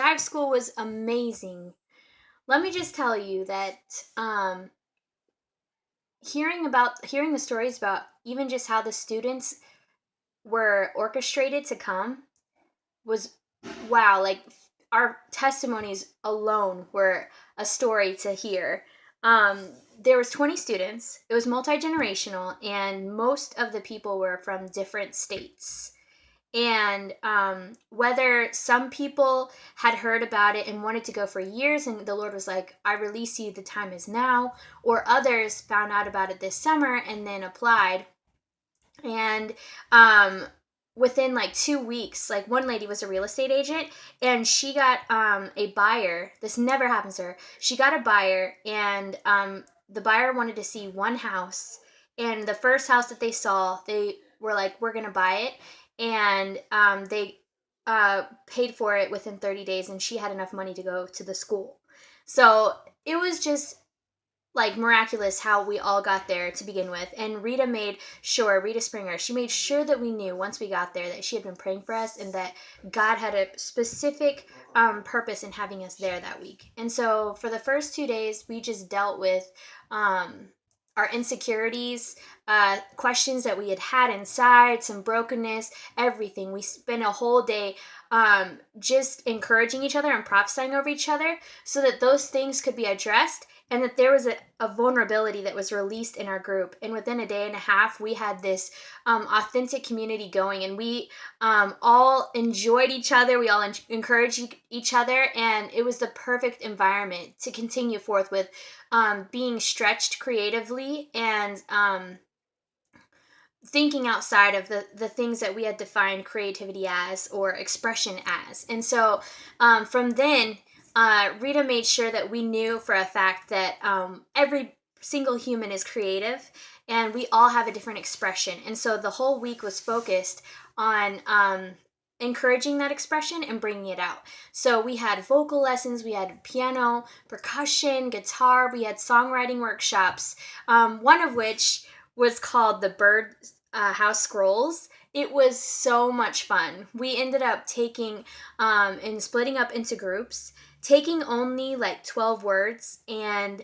dive school was amazing. Let me just tell you that um, hearing the stories about even just how the students were orchestrated to come was wow. Like our testimonies alone were a story to hear. Um, there was 20 students. It was multi-generational, and most of the people were from different states. And whether some people had heard about it and wanted to go for years, and the Lord was like, I release you, the time is now, or others found out about it this summer and then applied. And um, within like 2 weeks, like one lady was a real estate agent, and she got a buyer. This never happens to her. She got a buyer, and the buyer wanted to see one house. And the first house that they saw, they were like, we're going to buy it. And they paid for it within 30 days, and she had enough money to go to the school. So it was just like miraculous how we all got there to begin with. And Rita Springer, she made sure that we knew once we got there that she had been praying for us and that God had a specific purpose in having us there that week. And so for the first 2 days, we just dealt with our insecurities, questions that we had inside, some brokenness, everything. We spent a whole day just encouraging each other and prophesying over each other so that those things could be addressed, and that there was a vulnerability that was released in our group. And within a day and a half, we had this authentic community going, and we all enjoyed each other. We all encouraged each other, and it was the perfect environment to continue forth with being stretched creatively and thinking outside of the things that we had defined creativity as or expression as. And so from then, Rita made sure that we knew for a fact that every single human is creative and we all have a different expression. And so the whole week was focused on encouraging that expression and bringing it out. So we had vocal lessons, we had piano, percussion, guitar, we had songwriting workshops, one of which was called the Bird House Scrolls. It was so much fun. We ended up taking and splitting up into groups, taking only like 12 words, and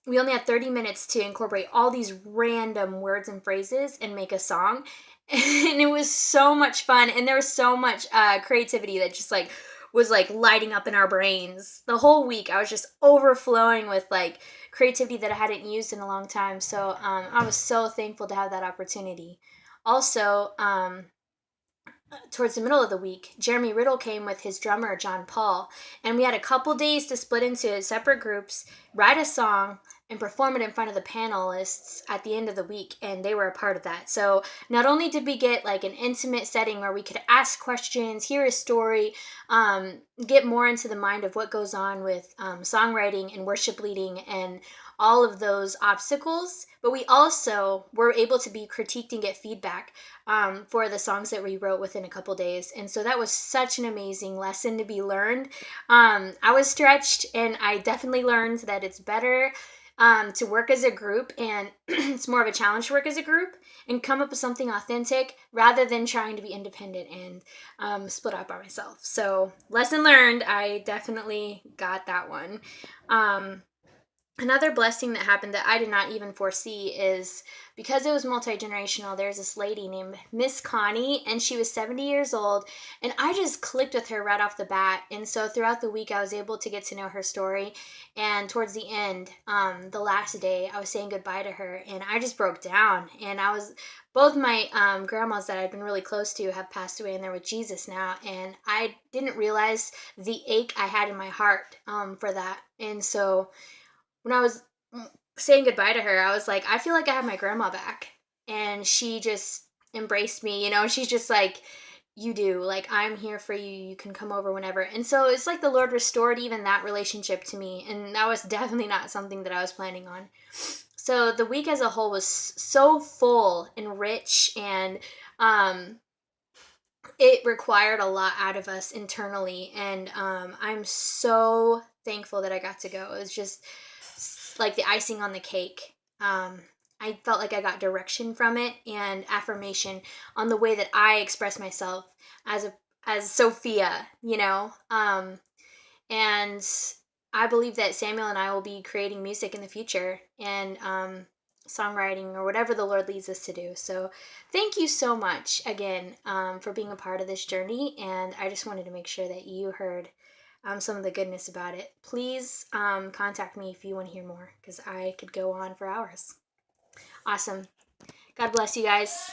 we only had 30 minutes to incorporate all these random words and phrases and make a song. And it was so much fun, and there was so much creativity that just like was like lighting up in our brains. The whole week I was just overflowing with like creativity that I hadn't used in a long time. So I was so thankful to have that opportunity. Also, towards the middle of the week, Jeremy Riddle came with his drummer, John Paul, and we had a couple days to split into separate groups, write a song, and perform it in front of the panelists at the end of the week, and they were a part of that. So not only did we get like an intimate setting where we could ask questions, hear a story, get more into the mind of what goes on with songwriting and worship leading and all of those obstacles, but we also were able to be critiqued and get feedback for the songs that we wrote within a couple days. And so that was such an amazing lesson to be learned. I was stretched, and I definitely learned that it's better to work as a group, and it's more of a challenge to work as a group and come up with something authentic rather than trying to be independent and split up by myself. So lesson learned, I definitely got that one. Another blessing that happened that I did not even foresee is because it was multi-generational, there's this lady named Miss Connie, and she was 70 years old, and I just clicked with her right off the bat. And so throughout the week I was able to get to know her story, and towards the end, the last day, I was saying goodbye to her, and I just broke down. And I was both my grandmas that I'd been really close to have passed away, and they're with Jesus now, and I didn't realize the ache I had in my heart for that. And so when I was saying goodbye to her, I was like, I feel like I have my grandma back. And she just embraced me, she's just like, you do. Like, I'm here for you. You can come over whenever. And so it's like the Lord restored even that relationship to me. And that was definitely not something that I was planning on. So the week as a whole was so full and rich, and it required a lot out of us internally. And I'm so thankful that I got to go. It was just like the icing on the cake. I felt like I got direction from it and affirmation on the way that I express myself as as Sophia, you know. And I believe that Samuel and I will be creating music in the future, and songwriting, or whatever the Lord leads us to do. So thank you so much again, for being a part of this journey. And I just wanted to make sure that you heard some of the goodness about it. Please contact me if you want to hear more, because I could go on for hours. Awesome. God bless you guys.